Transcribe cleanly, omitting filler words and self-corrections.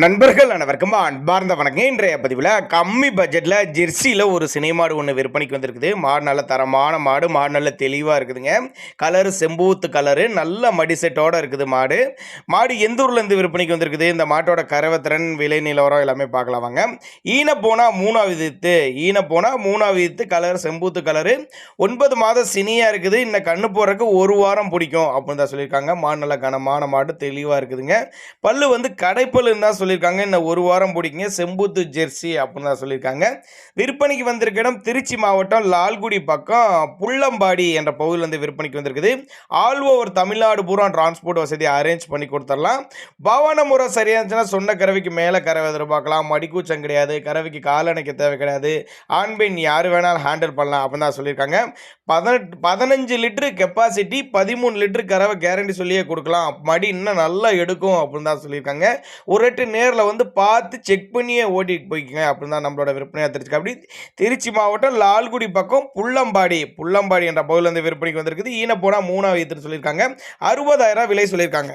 நண்பர்கள் அனைவருக்கும் அன்பார்ந்த வணக்கம். இன்றைய பதிவில் கம்மி பட்ஜெட்டில் ஜெர்சியில் ஒரு சினை மாடு ஒன்று விற்பனைக்கு வந்திருக்குது. மாடு நல்ல தரமான மாடு, மாடு நல்ல தெளிவாக இருக்குதுங்க. கலரு செம்பூத்து கலரு, நல்ல மடி செட்டோடு இருக்குது மாடு. மாடு எந்த ஊர்லேருந்து விற்பனைக்கு வந்திருக்குது, இந்த மாட்டோட கறவைத்திறன், விலை நிலவரம் எல்லாமே பார்க்கலாம் வாங்க. ஈனப்போனால் மூணாவது வித்து கலர் செம்பூத்து கலரு, 9 மாதம் சினியாக இருக்குது. இந்த கண்ணு போடுறதுக்கு 1 வாரம் பிடிக்கும் அப்படின்னு தான் சொல்லியிருக்காங்க. மாடு நல்ல கனமான மாடு, தெளிவாக இருக்குதுங்க. பல்லு வந்து கடைப்பல் இருந்தால் சொல்லியிருக்காங்க. இன்னும் 1 வாரம் பிடிக்குங்க. செம்பூத்து ஜெர்சி அப்படின்னு தான் சொல்லியிருக்காங்க. விற்பனைக்கு வந்திருக்க இடம் திருச்சி மாவட்டம் லால்குடி பக்கம் புள்ளம்பாடி என்ற பகுதியில் வந்து விற்பனைக்கு வந்திருக்குது. ஆல் ஓவர் தமிழ்நாடு பூரா டிரான்ஸ்போர்ட் வசதி அரேஞ்ச் பண்ணி கொடுத்துடலாம். பவான முறை சரியாக இருந்துச்சுன்னா சொன்ன கறவைக்கு மேலே கறவை எதிர்பார்க்கலாம். மடிக்கூச்சம் கிடையாது, கறவைக்கு காலணைக்க தேவை கிடையாது. ஆண் பெண் யார் வேணாலும் ஹேண்டில் பண்ணலாம் அப்படின்னு தான் சொல்லியிருக்காங்க. 15 லிட்டரு கெப்பாசிட்டி, 13 லிட்டரு கறவை கேரண்டி சொல்லியே கொடுக்கலாம். மடி இன்னும் நல்லா எடுக்கும் அப்படின்னு தான் சொல்லியிருக்காங்க. ஒரு ரெட்டு நேரில் வந்து பார்த்து செக் பண்ணியே ஓட்டிட்டு போய்க்குங்க அப்படின்னு தான் நம்மளோட விற்பனையாக தெரிஞ்சுக்க. அப்படி திருச்சி மாவட்டம் லால்குடி பக்கம் புள்ளம்பாடி என்ற பகுதியில் வந்து விற்பனைக்கு வந்திருக்குது. ஈன போனால் 3 சொல்லியிருக்காங்க. 60,000 விலை சொல்லியிருக்காங்க.